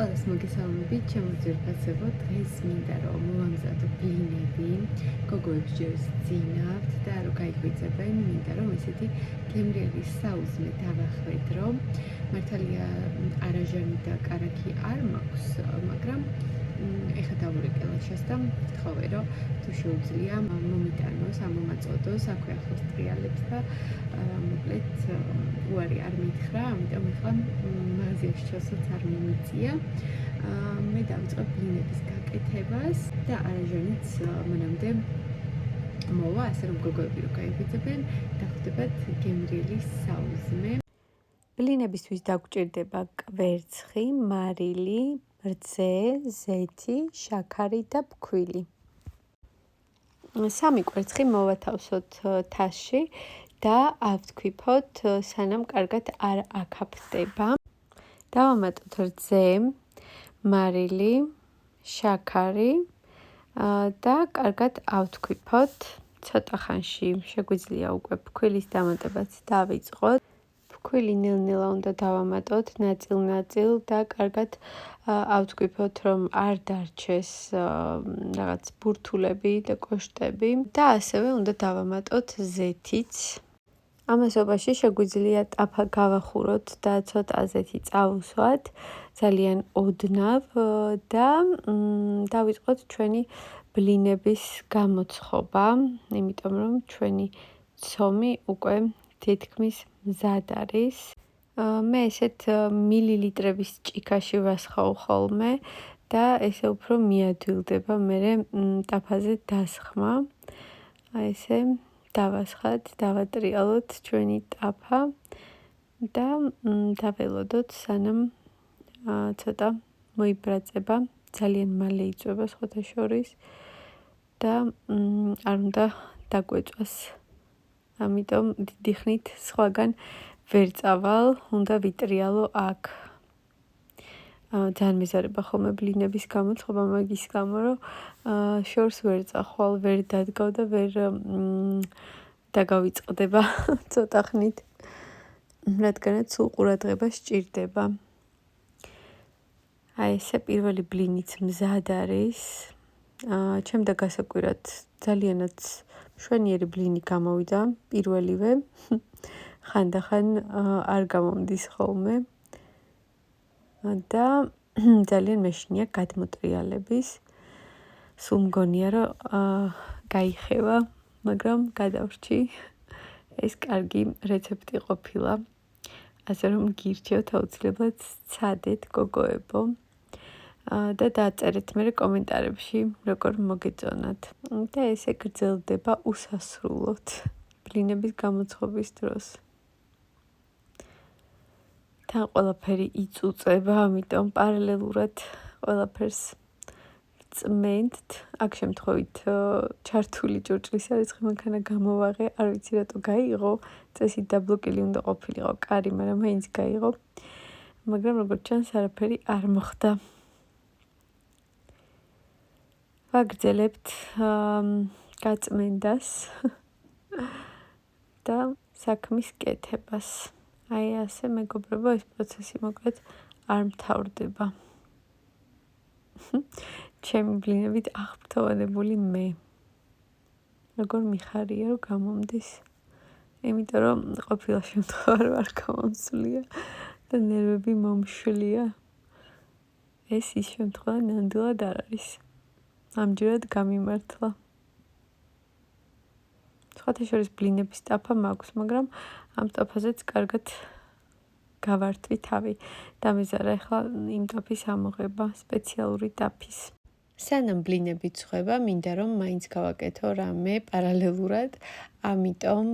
ყველას მოგესალმებით, ჩემო ძვირფასებო. დღეს მინდა რომ მოვამზადო ბლინები, გოგოებს ჯერს ძინავთ და რო გაიღვიძებენ, მინდა რომ ესეთი გემრიელი საუზმე დავახვედრო. მართალია არაჟანი და კარაქი არ მაქვს, მაგრამ ეხა დავურეკელაშას და ვთხოვე რომ თუ შეუძლია მომიტანოს, ამომაწოდოს, აქვე ახლოს ტრიალებს და მოკლედ უარი არ მითხრა, ამიტომ ახლა მაღაზიაში ჩასვაც არ მომიწია. მე დავიწყებ ბლინების გაკეთებას და არაჟანიც მანამდე მოვა, ასე რომ გოგოები რო გაიღვიძებენ, დახვდებათ გემრიელი საუზმე. ბლინებისთვის დაგვჭირდება კვერცხი, მარილი, რძე, ზეთი, შაქარი და ფქვილი. სამი კვერცხი მოვათავსოთ თასში და ავთქვიფოთ, სანამ კარგად არ აკაფდება. დავამატოთ რძე, მარილი, შაქარი და კარგად ავთქვიფოთ. ცოტა ხანში შეგვიძლია უკვე ფქვილის დამატებაც დავიწყოთ. ფქვილი ნელ-ნელა უნდა დავამატოთ ნაწილ-ნაწილ და კარგად ავთქვიფოთ, რომ არ დარჩეს რაღაც ბურთულები და კოშტები და ასევე უნდა დავამატოთ ზეთიც. ამასობაში შეგვიძლია ტაფა გავახუროთ და ცოტა ზეთი წავუსვათ, ძალიან ოდნავ და დავიწყოთ ჩვენი ბლინების გამოცხობა, იმიტომ რომ ჩვენი ცომი უკვე თითქმის მზად არის. მე ესეთ მილilitrების ჭიქაში ვასხავ ხოლმე და ესე უფრო მიადვილდება მერე ტაფაზე დასხმა. აი ესე დავასხათ, დავატრიალოთ ჩვენი ტაფა და დაველოდოთ, სანამ ცოტა მოიბრაწება, ძალიან მალე იწვება სხვათა შორის და არ უნდა დაგვეწვას. ამიტომ დიდი ხნით სხვაგან ვერ წავალ, უნდა ვიტრიალო აქ. ძალიან მეზარება ხოლმე ბლინების გამოცხობა მაგის გამო, რომ შორს ვერ წახვალ, ვერ დადგავ და ვერ დაგავიწყდება ცოტა ხნით, რადგანაც სულ ყურადღება სჭირდება. აი ესე პირველი ბლინიც მზად არის. ჩემდა გასაკვირად ძალიანაც მშვენიერი ბლინი გამოვიდა, პირველივე. ხანდახან არ გამომდის ხოლმე. და ძალიან მეშინია გადმოტრიალების. სულ მგონია, რომ გაიხევა, მაგრამ გადავრჩი. ეს კარგი რეცეპტი ყოფილა. ასე რომ გირჩევთ აუცილებლად სცადეთ, გოგოებო. და დაწერეთ მე კომენტარებში, როგორ მოგეწონათ. და ესე გრძელდება უსასრულოდ ბლინების გამოცხობის დროს. თან ყველაფერი იწუწება, ამიტომ პარალელურად ყველაფერს წმენთ. აქ შემთხვევით ჩართული ჭურჭლის არიცხი მანქანა გამოვაღე, არ ვიცი რატო გაიღო, წესით დაბლოკილი უნდა ყოფილიყო კარი, მაგრამ მაინც გაიღო. მაგრამ როგორც ჩანს, არაფერი არ მოხდა. ვაგრძელებთ გაწმენდას და საქმის კეთებას. აი ასე მეგობრებო, ეს პროცესი მოკლედ არ მთავრდება. ჩემი ბლინებით აღფრთოვანებული მე. როგორ მიხარია, რომ გამომდის. იმიტომ რომ ყოფილი შემთხვევა არ გამომსვლია და ნერვები მომშლია. ეს ის შემთხვევა ნამდვილად არ არის. ამჯერად გამიმართლა. სხვათა შორის ბლინების ტაფა მაქვს, მაგრამ ამ ტაფაზეც კარგად გავართვი თავი. დამეზარა ახლა იმ ტაფის ამოღება, სპეციალური ტაფის. სანამ ბლინები წვება, მინდა რომ მაინც გავაკეთო რამე პარალელურად, ამიტომ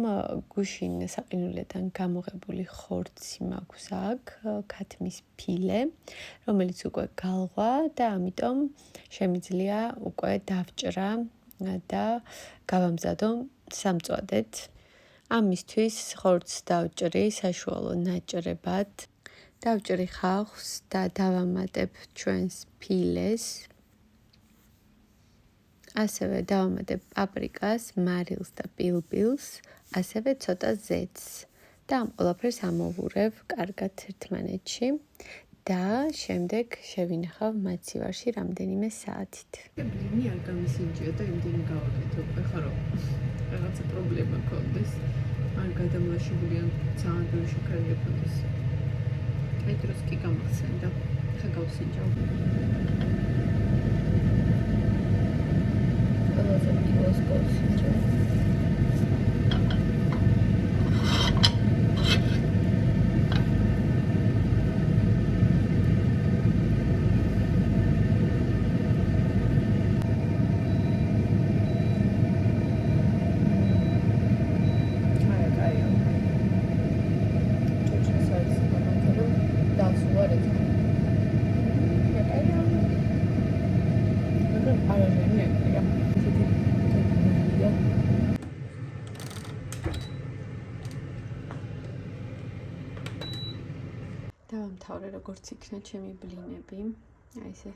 გუშინ საყინულიდან გამოღებული ხორცი მაქვს აქ, ქათმის ფილე, რომელიც უკვე გალღვა და ამიტომ შემიძლია უკვე დავჭრა და გავამზადო სამწვადედ. ამისთვის ხორცს დავჭრი საშუალო ნაჭრებად. დავჭრი ხავხს და დავამატებ ჩვენს ფილეს. ასევე დავამატებ პაპრიკას, მარილს და პილპილს, ასევე ცოტა ზეთს და ამ ყველაფერს ამოვურევ კარგად ერთმანეთში და შემდეგ შევინახავ მაცივარში რამდენიმე საათით. ბლინი არ გამისინჯია და იმდენი გავაკეთე უკვე ხარ რომ რაღაცა პრობლემა გქონდეს. არ გადამლაშებული ან ძალიან ბევრი შეკარება გქონდეს. აი დროს კი გამახსენდა. ხა გავსინჯავ. ყველაზე პირველს გავსინჯავ. დავამთავრე როგორც იქნა ჩემი ბლინები. აი ესე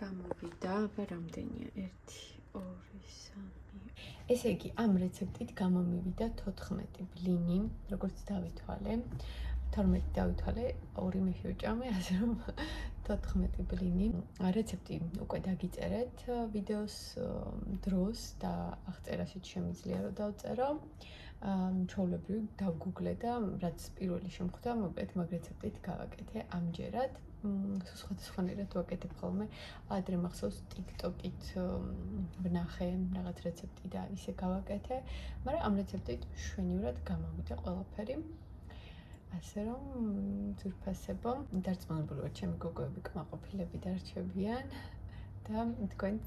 გამოვიდა, აბა რამდენია 1 2 3 ესე იგი ამ რეცეპტით გამომივიდა 14 ბლინი, როგორც დავითვალე. 12 დავითვალე, 2 მე შევჭამე, ასე რომ 14 ბლინი. რეცეპტი უკვე დაგიწერეთ ვიდეოს დროს და აღწერაშიც შემიძლია რომ დავწერო. ჩვეულებრივ დავგუგლე და რაც პირველი შემხვდა, მოკლედ მაგ რეცეპტით გავაკეთე ამჯერად. სხვადასხვანაირად ვაკეთებ ხოლმე. ადრე მახსოვს TikTok-ით ვნახე რაღაც რეცეპტი და ისე გავაკეთე, მაგრამ ამ რეცეპტით მშვენივრად გამოვიდა ყველაფერი. ასე რომ ძვირფასებო, დარწმუნებული ვარ, ჩემი გოგოები კმაყოფილები დარჩებიან და თქვენც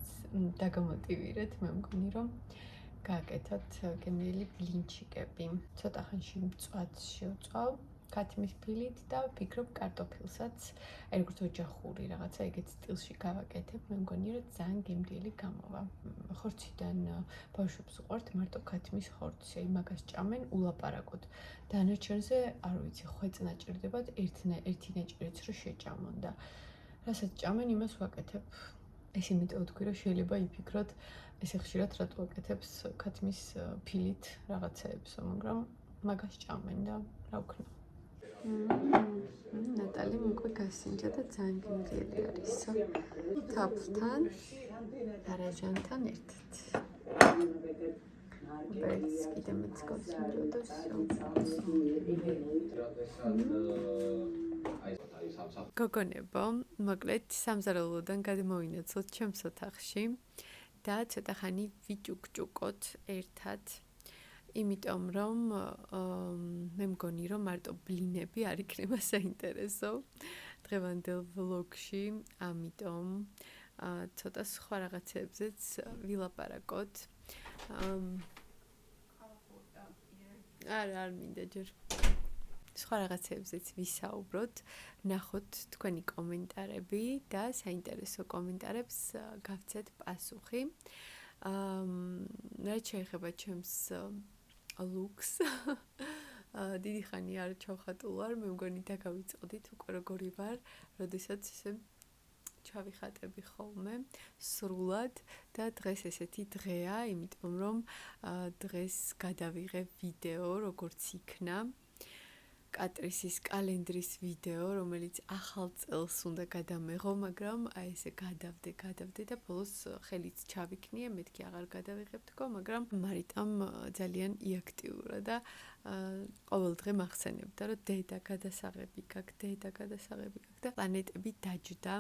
დაგამოტივირეთ, მე მგონი რომ გააკეთოთ გემრიელი ბლინჩიკები. ცოტა ხანში მწვადს შევწვავ ქათმის ფილით და ვფიქრობ კარტოფილსაც, აი როგორც ოჯახური რაღაცა ეგეთ სტილში გავაკეთებ, მე მგონი რომ ძალიან გემრიელი გამოვა. ხორციდან ბავშვებს უყვართ მარტო ქათმის ხორცი, აი მაგას ჭამენ ულაპარაკოდ. დანარჩენზე არ ვიცი, ხვეწ ნაჭირდებათ, ერთი ნაჭირიც რომ შეჭამონ და რასაც ჭამენ, იმას ვაკეთებ. ეს იმიტომ ვთქვი, რომ შეიძლება იფიქროთ ესე ხშირად რატო ვაკეთებს ქათმის ფილით რაღაცეებს, მაგრამ მაგას ჭამენ და რა ვქნა. ნატალიმ უკვე გასინჯა და ძალიან გემრიელი არის. თაფლთან, დარაჯანთან ერთად. ბერც კიდე მეც გავსინჯო და გოგონებო, მოკლედ სამზარეულოდან გადმოვინაცვლოთ ჩემს ოთახში და ცოტა ხანი ვიჭუკჭუკოთ ერთად. იმიტომ რომ მე მგონი რომ მარტო ბლინები არ იქნება საინტერესო დღევანდელ ვლოგში, ამიტომ ცოტა სხვა რაღაცებზეც ვილაპარაკოთ. არ მინდა ჯერ სხვა რაღაცებზეც ვისაუბროთ, ვნახოთ თქვენი კომენტარები და საინტერესო კომენტარებს გავცეთ პასუხი. რაც შეეხება ჩემს ლუქს, დიდი ხანი არ ჩავხატულ ვარ, მე მგონი დაგავიწყდით უკვე როგორი ვარ, როდესაც ესე ჩავიხატები ხოლმე სრულად და დღეს ესეთი დღეა, იმიტომ რომ დღეს გადავიღე ვიდეო, როგორც იქნა კატრისის კალენდრის ვიდეო, რომელიც ახალ წელს უნდა გადამეღო, მაგრამ აი ესე გადავდე და ბოლოს ხელიც ჩავიქნიე, მეთქი აღარ გადავიღებ თქო, მაგრამ მარიტამ ძალიან იაქტიურა და ყოველ დღე მახსენებდა, რომ დედა გადასაღები გაქვს და პლანეტები დაჯდა,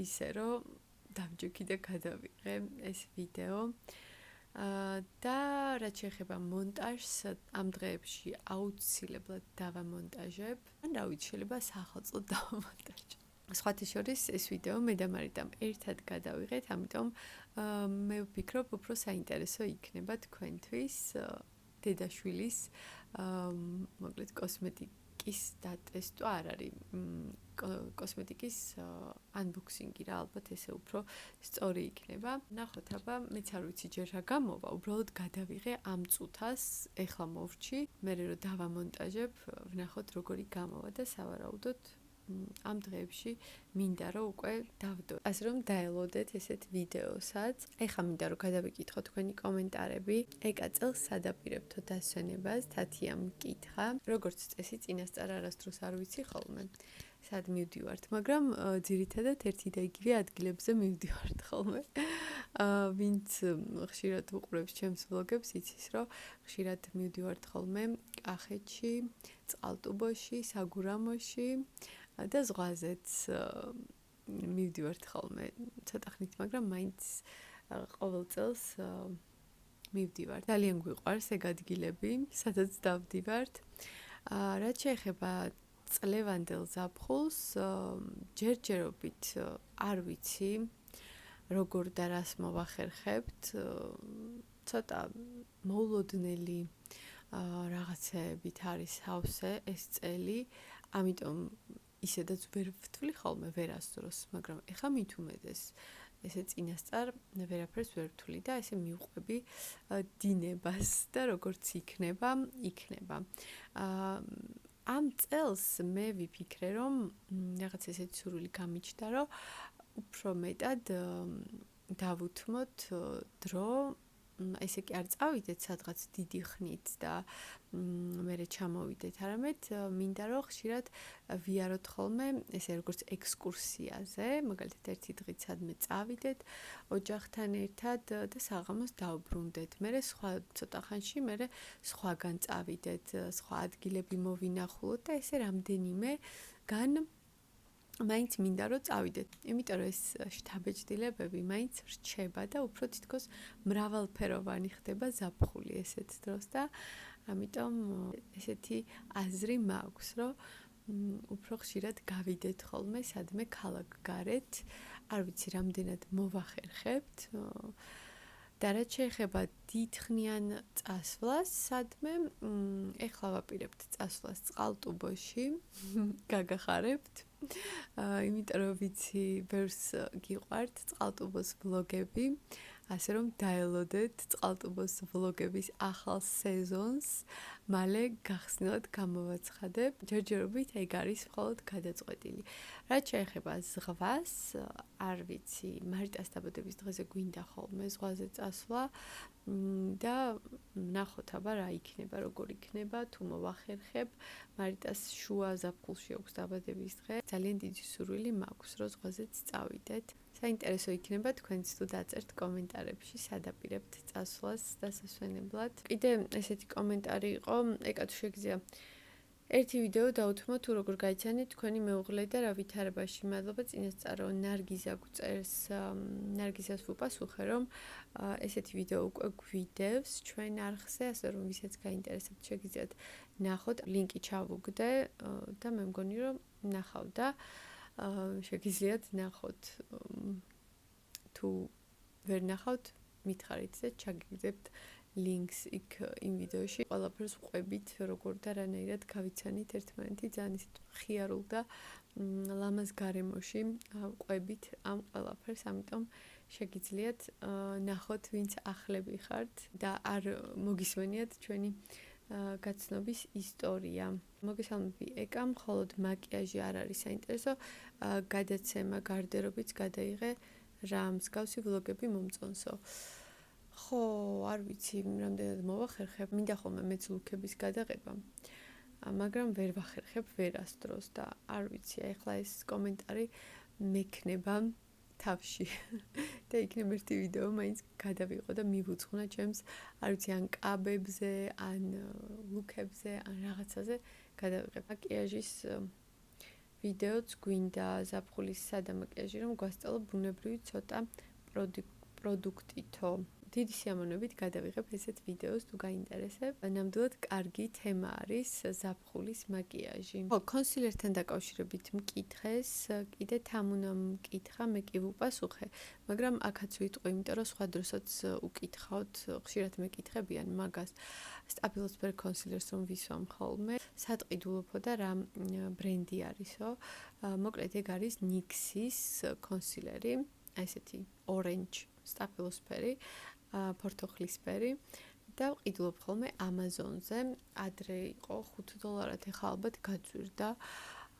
ისე რომ დავჯექი და გადავიღე ეს ვიდეო. და რაც შეეხება მონტაჟს, ამ დღეებში აუცილებლად დავამონტაჟებ. ან რა ვიცი, შეიძლება საახალწლოდ დავამონტაჟებ. სხვათა შორის ეს ვიდეო მე და მარიტამ ერთად გადავიღეთ, ამიტომ მე ვფიქრობ, უფრო საინტერესო იქნება თქვენთვის დედაშვილის მოკლედ კოსმეტიკის დატესტვა არ არის. კოსმეტიკის unboxing-ი რა, ალბათ ესე უფრო სწორი იქნება. ნახოთ, აბა მეც არ ვიცი ჯერ რა გამოვა, უბრალოდ გადავიღე ამ წუთას, ეხლა მოვრჩი, მერე რომ დავამონტაჟებ, ვნახოთ როგორი გამოვა და სავარაუდოდ ამ დღეებში მინდა რომ უკვე დავდო. ასე რომ დაელოდეთ ესეთ ვიდეოსაც. ეხლა მინდა რომ გადავიკითხო თქვენი კომენტარები. ეკა წელს სადაპირებთო დასვენებას, თათიამ მკითხა. როგორც წესი, წინასწარ არასდროს არ ვიცი ხოლმე. სად მივდივართ, მაგრამ ძირითადად ერთი და იგივე ადგილებზე მივდივართ ხოლმე. ვინც ხშირად უყურებს ჩემს ვლოგებს, იცის, რომ ხშირად მივდივართ ხოლმე კახეთში, წყალტუბოში, საგურამოში და ზღვაზეც მივდივართ ხოლმე ცოტა ხნით, მაგრამ მაინც ყოველ წელს მივდივართ. ძალიან გვიყვარს ეგ ადგილები, სადაც დავდივართ. რაც შეეხება წლევანდელ ზაფხულს, ჯერჯერობით არ ვიცი, როგორ და რას მოვახერხებთ, ცოტა მოულოდნელი რაღაცეებით არის სავსე ეს წელი, ამიტომ ისედაც ვერ ვთვლი ხოლმე ვერასდროს, მაგრამ ეხა მით უმეტეს ესე წინასწარ ვერაფერს ვერ ვთვლი და ესე მივყვები დინებას და როგორც იქნება. ამ წელს მე ვიფიქრე, რომ რაღაც ესეთი სურვილი გამიჩნდა, რომ უფრო მეტად დავუთმოთ დრო, ესე კი არ წავიდეთ სადღაც დიდი ხნით და მერე ჩამოვიდეთ, არამედ მინდა რომ ხშირად ვიაროთ ხოლმე ესე როგორც ექსკურსიაზე, მაგალითად ერთი დღით სადმე წავიდეთ ოჯახთან ერთად და საღამოს დავბრუნდეთ. მერე სხვა ცოტა ხანში მერე სხვაგან წავიდეთ, სხვა ადგილები მოვინახულოთ და ესე რამდენიმეგან მაინც მინდა რომ წავიდეთ. იმიტომ რომ ეს შთაბეჭდილებები მაინც რჩება და უფრო თითქოს მრავალფეროვანი ხდება ზაფხული ესეთ დროს და ამიტომ ესეთი აზრი მაქვს, რომ უფრო ხშირად გავიდეთ ხოლმე სადმე ქალაქგარეთ. არ ვიცი რამდენად მოვახერხებთ. და რაც შეეხება დიდხნიან წასვლას, სადმე ეხლა ვაპირებთ წასვლას წყალტუბოში, გაგახარებთ. იმიტომ რომ ვიცი, ბევრს გიყვართ წყალტუბოს ვლოგები, ასე რომ დაელოდეთ წყალტუბოს ვლოგების ახალ სეზონს, მალე გახსნილად გამოვაცხადებ. ჯერჯერობით ეგ არის მხოლოდ გადაწყვეტილი. რაც შეეხება ზღვას, არ ვიცი, მარიტას დაბადების დღეზე გვინდა ხოლმე ზღვაზე წასვლა და ნახოთ აბა რა იქნება, როგორ იქნება, თუ მოვახერხებ. მარიტას შუა ზაფხულში აქვს დაბადების დღე. ძალიან დიდი სურვილი მაქვს, რომ ზღვაზეც წავიდეთ. საინტერესო იქნება თქვენც თუ დაწერთ კომენტარებში, სადაპირებთ წასვლას დასასვენებლად. კიდე ესეთი კომენტარი იყო, ეკა თუ შეგიძლია ერთი ვიდეო დაუთმო თუ როგორ გაიცანით თქვენი მეუღლე და რა ვითარებაში. მადლობა წინასწარ რომ ნარგიზა გვწერს, ნარგიზას ვუპასუხე, რომ ესეთი ვიდეო უკვე გვიდევს ჩვენ არხზე, ასე რომ ვისაც გაინტერესებთ შეგიძლიათ ნახოთ, ლინკი ჩავუგდე და მე მგონი რომ ნახავ და შეგიძლიათ ნახოთ. თუ ვერ ნახავთ, მითხარით და ჩაგიგდებთ ლინკს იქ იმ ვიდეოში. ყველაფერს ვყვებით, როგორ და რანაირად გავიცანით ერთმანეთი, ძალიან ისეთ მხიარულ და ლამაზ გარემოში ვყვებით ამ ყველაფერს, ამიტომ შეგიძლიათ ნახოთ, ვინც ახლები ხართ და არ მოგისმენიათ ჩვენი გაცნობის ისტორია. მოგესალმები ეკა, მხოლოდ მაკიაჟი არ არის საინტერესო, გადაცემა გარდერობიც გადაიღე, რა მსგავსი ვლოგები მომწონსო. ხო, არ ვიცი, რამდენად მოვახერხებ, მინდა ხოლმე მეც ლუქების გადაღება, მაგრამ ვერ ვახერხებ ვერასდროს და არ ვიცი, ახლა ეს კომენტარი მექნება თავში და იქნება ერთი ვიდეო მაინც გადავიყო და მივუძღვნა ჩემს, არ ვიცი, ან კაბებზე, ან ლუქებზე, ან რაღაცაზე გადავიღებ. მაკიაჟის ვიდეოც გვინდა ზაფხულის სადამაკიაჟი, რომ გვასწავლო ბუნებრივი ცოტა პროდუქტითო. დიდი სიამოვნებით გადავიღებ ესეთ ვიდეოს თუ გაინტერესებ. ნამდვილად კარგი თემა არის ზაფხულის მაკიაჟი. ხო, კონსილერთან დაკავშირებით მკითხეს, კიდე თან უნდა მკითხა, მე კი ვუპასუხე, მაგრამ აქაც ვიტყვი, იმიტომ რომ სხვა დროსაც უკითხავთ, ხშირად მეკითხებიან მაგას. სტაფილოსფერ კონსილერს რომ ვისვამ ხოლმე, სატყიდულობო და რა ბრენდი არისო. მოკლედ ეგ არის NYX-ის კონსილერი, ესეთი orange სტაფილოსფერი. ფორთოხლისფერი და ვყიდულობ ხოლმე Amazon-ზე. ადრე იყო $5, ეხლა ალბათ გაძვირდა.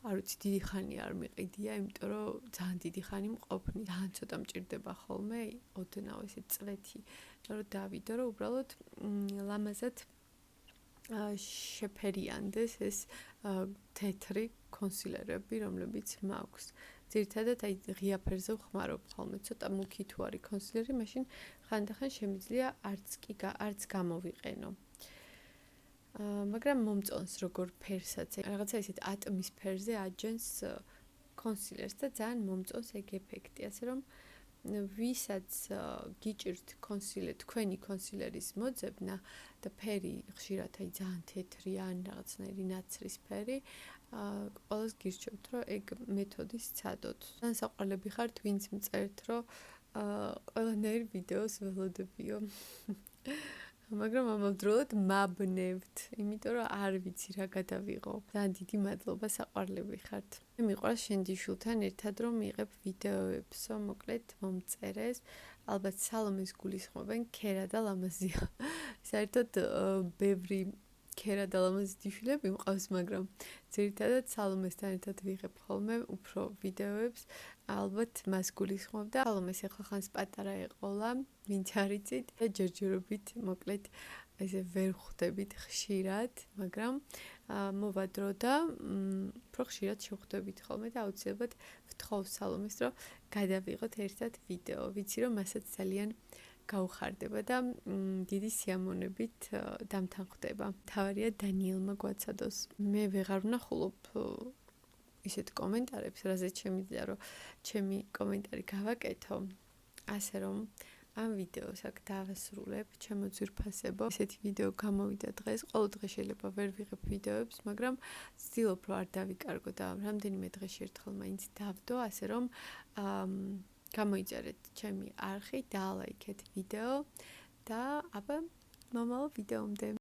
არ ვიცი, დიდი ხანი არ მიყიდია, იმიტომ რომ ძალიან დიდი ხანი მყოფნი, ძალიან ცოტა მჭირდება ხოლმე, ოდნავ ესე წვეთი, რომ დავიდო, რომ უბრალოდ ლამაზად შეფერიანდეს ეს თეთრი კონსილერები, რომლებიც მაქვს. ძირითადად აი ღია ფერზე ვხმარობ ხოლმე, ცოტა მუქი თუ არის კონსილერი, მაშინ ხანდახან შემიძლია არც გამოვიყენო. მაგრამ მომწონს როგორ ფერსაც, რაღაცა ისეთ ატმის ფერზე აჯენს კონსილერს და ძალიან მომწონს ეგ ეფექტი, ასე რომ ვისაც გიჭირთ თქვენი კონსილერის მოძებნა და ფერი ხშირად აი ძალიან თეთრი ან რაღაცნაირი ნაცრისფერი, ყველას გირჩევთ, რომ ეგ მეთოდი სცადოთ. ძალიან საყვარლები ხართ, ვინც მწერთ, რომ ყველანაირ ვიდეოს ველოდებიო. მაგრამ ამავდროულად მაბნევთ, იმიტომ რომ არ ვიცი რა გადავიღო. ძალიან დიდი მადლობა, საყვარლები ხართ. მე მიყვარს შენდიშვილთან ერთად რომ მიიღებ ვიდეოებსო, მოკლედ მომწერეს. ალბათ სალომეს გულისხმობენ, ქერა და ლამაზია. საერთოდ ბევრი ქერა და ლამაზი დიშვილები მყავს, მაგრამ ძირითადად სალომესთან ერთად ვიღებ ხოლმე უფრო ვიდეოებს. ალბათ მას გულისხმობდა. სალომეს ახლა ხანს პატარა ეყოლა, ვინც არ იცით და ჯერჯერობით, მოკლედ ესე ვერ ხვდებით ხშირად, მაგრამ მოვა დრო და უფრო ხშირად შევხვდებით ხოლმე და აუცილებლად ვთხოვ სალომეს, რომ გადავიღოთ ერთად ვიდეო. ვიცი რომ მასაც ძალიან გაუხარდება და დიდი სიამოვნებით დამთანხმდება. თავარია დანიელმა გვაცადოს. მე ვეღარ ვნახულობ ისეთ კომენტარებს, რაზეც შემიძლია რომ ჩემი კომენტარი გავაკეთო. ასე რომ ამ ვიდეოს აქ დავასრულებ, ჩემო ძვირფასებო. ესეთი ვიდეო გამოვიდა დღეს. ყოველ დღე შეიძლება ვერ ვიღებ ვიდეოებს, მაგრამ ვცდილობ რომ არ დავიკარგო და რამდენიმე დღეში ერთხელ მაინც დავდო, ასე რომ გამოიწერეთ ჩემი არხი, დაალაიქეთ ვიდეო და აბა მომავალ ვიდეომდე.